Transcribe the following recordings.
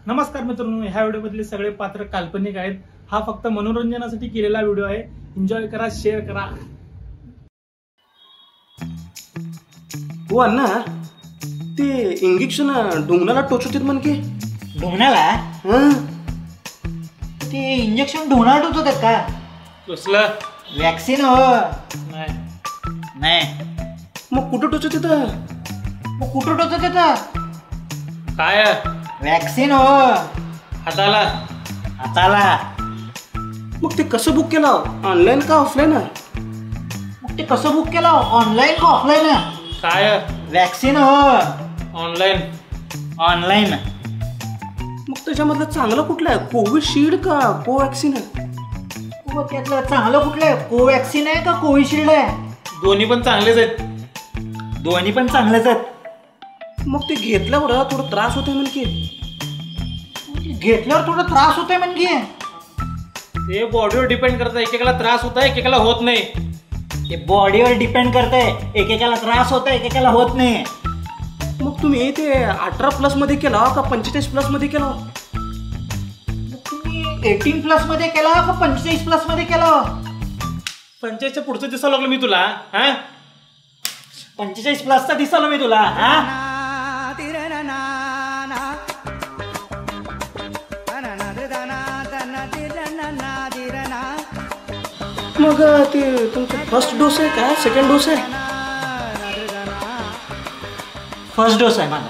नमस्कार मित्रांनो, ह्या व्हिडिओमधले सगळे पात्र काल्पनिक आहेत. हा फक्त मनोरंजनासाठी केलेला व्हिडिओ आहे. एन्जॉय करा, शेअर करा. हो अण्णा, ते इंजेक्शन ढुंगणाला टोचवतात म्हण की. ढुंगणाला? ते इंजेक्शन ढुंगणाला टोचवतात का? कसलं वॅक्सिन हो. नाही. मग कुठं टोचवतात? मग कुठं टोचवतात? काय वॅक्सिन हो. हाताला? हाताला. मग ते कसं बुक केलं, ऑनलाईन का ऑफलाईन? मग ते कसं बुक केलं, ऑनलाईन का ऑफलाईन? काय वॅक्सिन हो. ऑनलाईन. ऑनलाईन. मग त्याच्यामधलं चांगलं कुठलं आहे, कोविशिल्ड का कोवॅक्सिन आहे? त्यातलं चांगलं कुठलं आहे, कोवॅक्सिन आहे का कोविशिल्ड आहे? दोन्ही पण चांगलेच आहेत. दोन्ही पण चांगलेच आहेत. मग ते घेतल्यावर थोडं त्रास होतोय म्हण की. घेतल्यावर थोडा त्रास होतोय म्हणजे? ते बॉडीवर डिपेंड करतं. एकेकाला त्रास होत आहे, एकेकाला होत नाही. ते बॉडीवर डिपेंड करतंय. एकेकाला त्रास होतोय, एकेकाला होत नाही. मग तुम्ही ते 18+ मध्ये केला का 45+ मध्ये केला? तुम्ही 18+ मध्ये केला का 45+ मध्ये केला? 45च्या पुढचं दिसायला लागलो मी तुला. 45+ चा दिसालो मी तुला. मग ते तुमचं फर्स्ट डोस आहे का सेकंड डोस आहे? फर्स्ट डोस आहे माझा.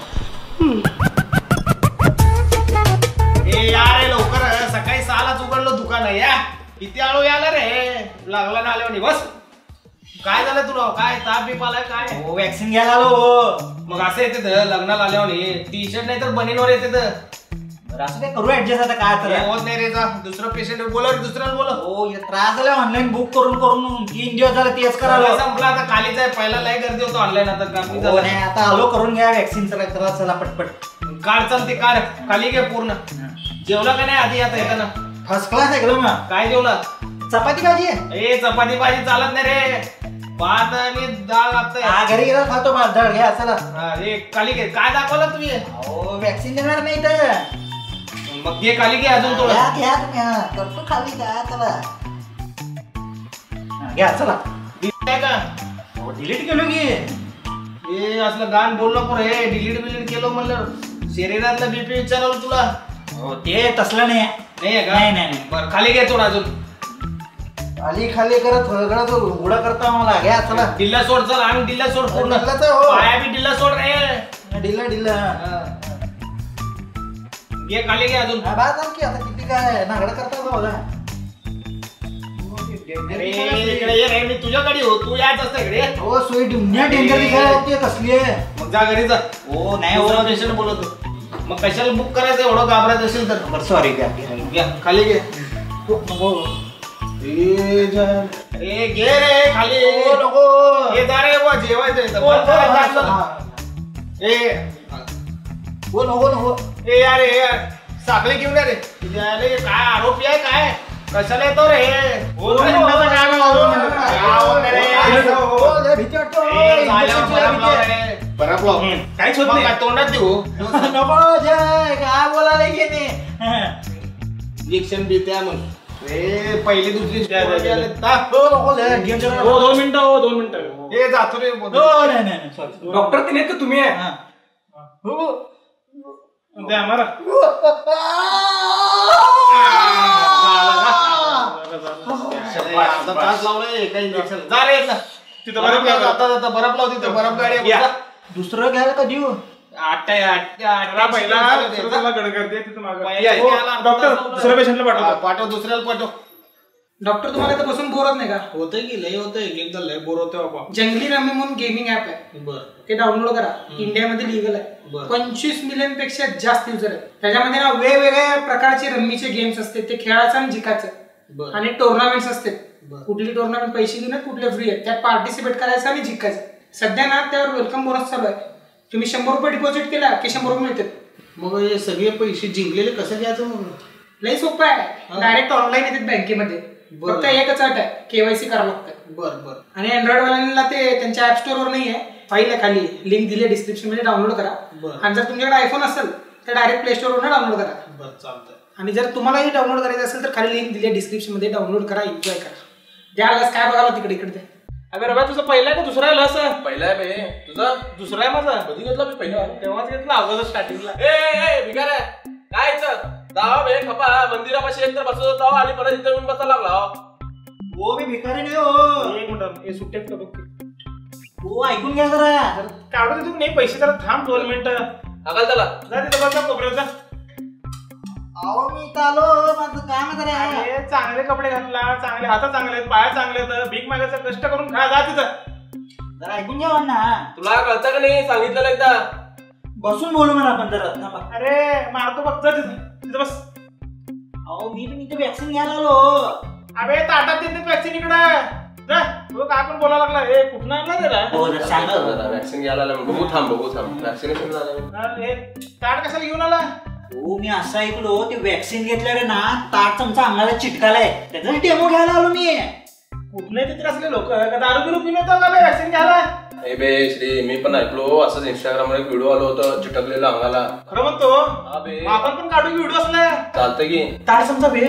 यार लवकर, सकाळी 6लाच उघडलं दुकान आहे. या किती आळू याला रे, लागला ना आल्यावर बस. काय झालं तुला, काय ताप बीप आलाय काय? हो, वॅक्सिन घ्यायला आलो. मग असं येते लग्नाला आल्यावर टी शर्ट नाही तर बनीनवर येते. असं काय करू ऍडजस्ट आता, काय तर होत नाही रे. जा दुसरं पेशंट बोला, दुसऱ्याला बोला. हो, त्रास झाला ऑनलाईन बुक करून करून. 3 दिवस झाले तेच करायला. संपला आता, खालीच आहे. पहिला लय गर्दी होतो ऑनलाईन, आता कमी हो, नाही आता आलो करून घ्या वॅक्सिन. चला पटपट काढ. चालते काढ, खाली घे पूर्ण. जेवला का नाही आधी आता येताना? फर्स्ट क्लास एकदम. काय जेवला? चपाती भाजी आहे. ए चपाती भाजी चालत नाही रे, भात आणि डाळ लागतंय. घरी गेला खातो डाळ. घ्या चला. अरे खाली घे. काय दाखवलं तुम्ही? हो, वॅक्सिन देणार नाही तर मग घे खाली घे अजून थोडं. घ्या तुम्ही. करतो खाली घ्या. चला घ्या. चला. का डिलीट केलो की. हे असलं गाण बोललो पण हे डिलीट केलं म्हणलं शरीरातलं बीपी विचारलं तुला. हो, ते तसलं नाही. नाही. बरं खाली घे थोडं अजून. खाली करत उघडा करता मला. घ्या चला. डिल्ला सोड. चल आम्ही डिल्ला सोड पूर्ण. हो. पाया बी डिल्ला सोड रे. डिल्ला घे खाली घे अजून. की आता किती काय नागडा करता बघा. अरे इकडे ये रे, मी तुझ्याकडे हो, तू यायचं असतं इकडे. हो, सोय दुनिया डेंजर दिसायला कसली आहे. मग जा घरी जा. हो नाही हो, पेशंट बोलतो. मग कशाला बुक करायचं एवढं घाबरायचं असेल तर? सॉरी. घ्या खाली घे. ए घे रे खाली. नको. हे जा रे बुवा, जेवायचं. ए यार साखळी घेऊन रे. काय आरोपी आहे काय? कशाला येतो रे? बरफ लाव. काहीच होत नाही. तोंडात देऊ नको. काय बोलायला गेले. इंजेक्शन देते मग. पहिली दुसरी 2 मिनिटं. हे जातो रे. डॉक्टर तिने का तुम्ही आहे? आम्हाला अर्धा तास लावलाय एका इंजेक्शन. जा रे तिथं बरफ लाव. आता बरफ लाव तिथं. बरफ गाडी दुसरं घ्यायला का देऊ? पाठव दुसऱ्याला पाठव. डॉक्टर तुम्हाला इथं बसून बोर होत नाही का? होतंय की लय होतंय. गेम लय बोर होतोय बाबा. जंगली रमी म्हणून गेमिंग ऍप आहे. बरं. ते डाउनलोड करा. इंडियामध्ये लिगल आहे. 25 मिलियन पेक्षा जास्त युजर आहे. त्याच्यामध्ये ना वेगवेगळ्या प्रकारचे रम्मीचे गेम्स असते. ते खेळायचं आणि जिंकायचं. आणि टुर्नामेंट्स असते. कुठली टुर्नामेंट पैसे घेऊन कुठले फ्री आहेत, त्यात पार्टिसिपेट करायचं आणि जिंकायचं. सध्या ना त्यावर वेलकम बोनस चालू आहे. तुम्ही 100 रुपये डिपॉझिट केला की 100 रुपये मिळतात. मग हे सगळे पैसे जिंकलेले कसं घ्यायचं? मग लय सोपं आहे. डायरेक्ट ऑनलाईन येतात बँकेमध्ये. फक्त एकच अट आहे, केवायसी करावं लागतं. बरं. आणि अँड्रॉइड वाल्यांना ते त्यांच्या ऍप स्टोअरवर नाही आहे, फाईल आहे खाली, लिंक दिली डिस्क्रिप्शन मध्ये, डाउनलोड करा. आणि जर तुमच्याकडे आयफोन असेल तर डायरेक्ट प्ले स्टोरवरून डाउनलोड करा. बरं चालतंय. आणि जर तुम्हालाही डाउनलोड करायचं असेल तर खाली लिंक दिली आहे डिस्क्रिप्शन मध्ये, डाउनलोड करा, एन्जॉय करा. ज्या लस काय बघायला तिकडे इकडे. अबे रबा तुझा पहिला आहे का दुसरा आहे लस? पहिला आहे बे. तुझा दुसरा आहे माझा. कधी घेतला मी पहिला? तेव्हाच घेतला अगोदर स्टार्टिंगला. ए भिकार आहे काय इथं जावा बे खपा मंदिरापाशी एक तर बसत होता आणि परत इथं येऊन बसायला लागला. हो मी भिकारी नाही हो. एक मिनिट हे सुट्ट्यात का बघ. हो ऐकून घ्या जरा. काढून देतो नाही पैसे, जरा थांब 2 मिनिटं. अकाल त्याला जा तिथं बघ कोपऱ्यात जा. अहो मी इथं आलो, माझं काम आहे जरा. अरे चांगले कपडे घातला, चांगले हात चांगले आहेत, पाय चांगले आहेत, भीक मागायचं कष्ट करून खा. जा तिथं. जरा ऐकून घ्या ना. तुला कळतं का नाही सांगितलं एकदा. बसून बोलू म्हणा आपण जरा. थांबा. अरे मारतो बघ, जा तिथं बस. अहो मी पण इथे वॅक्सिन घ्यायला आलो. अबे ताटात देते वॅक्सिन इकडं. जा तू काय पण बोलायला लागला. हे कुठं आणला त्याला? हो जरा सांगा. वॅक्सिन घ्यायला आला बघू थांब वॅक्सिनेशन झालं. हे ताट कशाला घेऊन आला? हो मी असं ऐकलो ते वॅक्सिन घेतल्यावर ना ताट तुमचा अंगाला चिटकालाय, त्याचा डेमो घ्यायला आलो मी. कुठले तिथे असले लोक का दारू बिरू पिऊन येतात का वॅक्सिन घ्यायला? हे बे श्री मी पण ऐकलो असंच इंस्टाग्राम वर एक व्हिडिओ आलो होतं चिटकलेलं अंगाला. खरं म्हणतो. हा बे आपण पण काढू व्हिडिओ असला. चालतंय की. ताट समजा बे.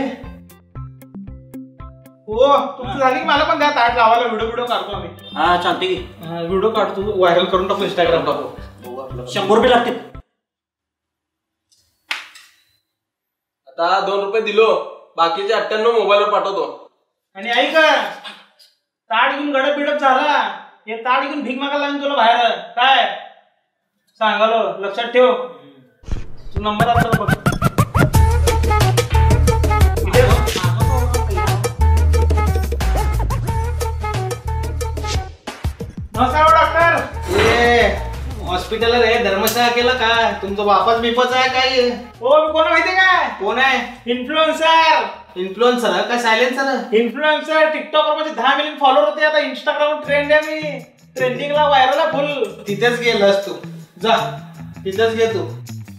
हो तुमची झाली की मला पण द्या ताट लावायला. व्हिडिओ काढतो आम्ही. हा चालते की. व्हिडिओ काढतो, व्हायरल करून टाकतो इंस्टाग्राम टाकू. 100 रुपये लागतील. आता 2 रुपये दिलो, बाकीचे 98 मोबाईलवर पाठवतो. आणि ऐक ताट घेऊन गडप बिडप झाला, हे ताट घेऊन भीक मागायला लागून तुला बाहेर काय सांगालो. लक्षात ठेव. तू नंबर आता बघ. नमस्कार डॉक्टर. हॉस्पिटल रे धर्मशाळा केलं काय? तुमचं बापाच बिपाच आहे काय? हो मी कोण माहितीये काय? कोण आहे? इन्फ्लुएन्सर. इन्फ्लुएन्सर का सायलेन्सर? इन्फ्लुएन्सर. टिकटॉक वर माझे 10 मिलियन फॉलोअर होते, आता इंस्टाग्राम ट्रेंड आहे. मी ट्रेंडिंगला व्हायरल आहे फुल. तिथेच गेलास तू. जा तिथेच घे तू.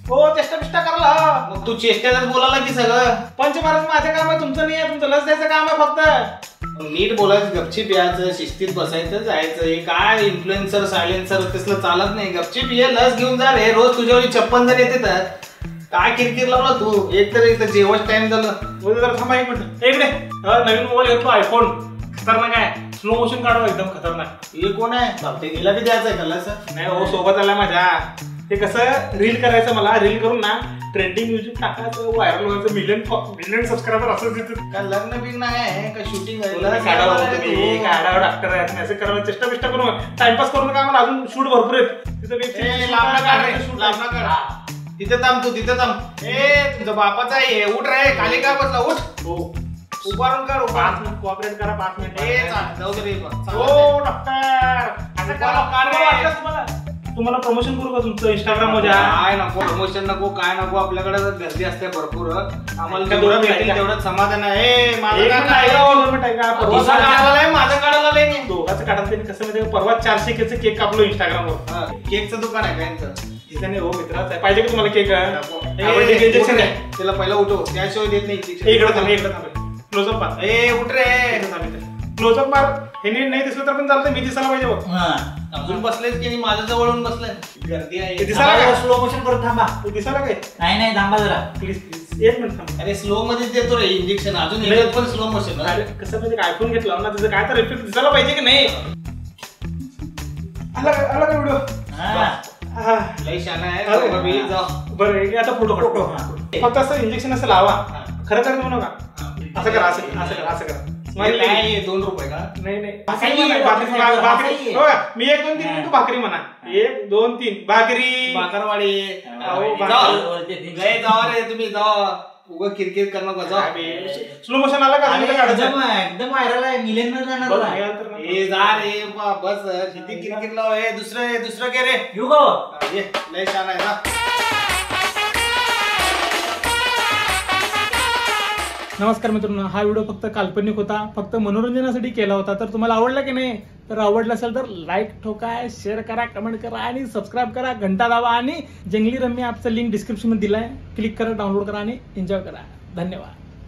हो चेष्टा बिष्टा करायला. मग तू चेष्टेतच बोलायला की सगळं. पंच महाराज माझं काम आहे, तुमचं नाही आहे. तुमचं लस द्यायचं काम आहे फक्त. नीट बोलायचं, गपचीप यायचं, शिस्तीत बसायचं, जायचं. हे काय इन्फ्लुएन्सर सायलेन्सर तसलं चालत नाही. गपचीप ये, लस घेऊन जा रे. रोज तुझ्यावर 56 जण येते तर काय किरकिर लावला तू. एक तर जेवण टाइम झालं. जरा थांबा 1 मिनिट. इकडे नवीन मोबाईल घेतो आयफोन. खतरनाक आहे. स्लो मोशन काढवा एकदम खतरनाक. हे कोण आहे? ते गेला बी द्यायचंय का लस? नाही हो सोबत आलाय माझ्या. ते कसं रील करायचं मला. रील करून ना ट्रेंडिंग म्युझिक टाकायचं, व्हायरल व्हायचं, मिलियन सबस्क्रायबर असं देतात. का लग्न बिग्न आहे का शूटिंग आहे? डॉक्टर आहेत असं करायला चेष्टा बिष्टा करून टाइमपास करून का मला अजून शूट भरपूर आहेत तिथे थांब तू. तिथे थांब. तुझं बापाचा आहे. उठ रे. खाली काय बसला? उठ. उभारून कर. 5 मिनिट कॉपरेट करा. 5 मिनिट. जाऊ दे. हो डॉक्टर तुम्हाला प्रमोशन करू का तुमचं इंस्टाग्राम मध्ये? काय नको प्रमोशन नको काय नको. आपल्याकडे गर्दी असते भरपूर. आम्हाला जेवढं भेटेल तेवढं समाधान आहे. माझं काढायला नाही. दोघांचं काढायला त्यांनी कसं माहिती परवा 400 केक कापलो इंस्टाग्रामवर. केकचं दुकान आहे काय? तिथे नाही हो मित्राच आहे. पाहिजे का तुम्हाला केक? इंजेक्शन आहे त्याला पहिला उठव, त्याशिवाय देत नाही. इकडे थांबे. क्लोजअप मार. उठ रे. क्लोजअप मार. हे नाही दिसलं तर पण चालतं. मी दिसायला पाहिजे बघ. अजून बसलेच की माझ्या जवळून बसलाय. गर्दी आहे. दिसायला स्लो मोशन करून थांबा. दिसायला काय? नाही थांबा जरा प्लीज 1 मिनिट थांबा. अरे स्लो मध्येच देतो रे इंजेक्शन. अजून येत पण स्लो मोशन. कसं म्हणजे आयफोन घेतला ना त्याचं काय तर इफेक्ट दिसायला पाहिजे की नाही? आला का व्हिडिओ? लई शाना आहे. बरं आता फोटो फक्त असं इंजेक्शन असं लावा. खरं कर म्हणू का? असं करा. असं करा. 2 रुपये का? नाही मी 1 2 3 तू भाकरी म्हणा. 1 2 3 भाकरी. भाकरवाडी. जावा रे तुम्ही. जावा. उगा किरकिर करू नका. जा. स्लो मोशन आला का? एकदम व्हायरल आहे. मिलियन मध्ये जा रे. बस किती किरकिर लाव. दुसरं के रे. येऊ गो. लय छान आहे ना. नमस्कार मित्रांनो. हा व्हिडिओ फक्त काल्पनिक होता, फक्त मनोरंजनासाठी केला होता. तर तुम्हाला आवडला की नाही? तर आवडला असेल तर लाईक ठोका, शेअर करा, कमेंट करा आणि सबस्क्राईब करा, घंटा दाबा आणि जंगली रम्मी ॲपचं लिंक डिस्क्रिप्शन मध्ये दिलाय. क्लिक करा, डाउनलोड करा आणि एन्जॉय करा. धन्यवाद.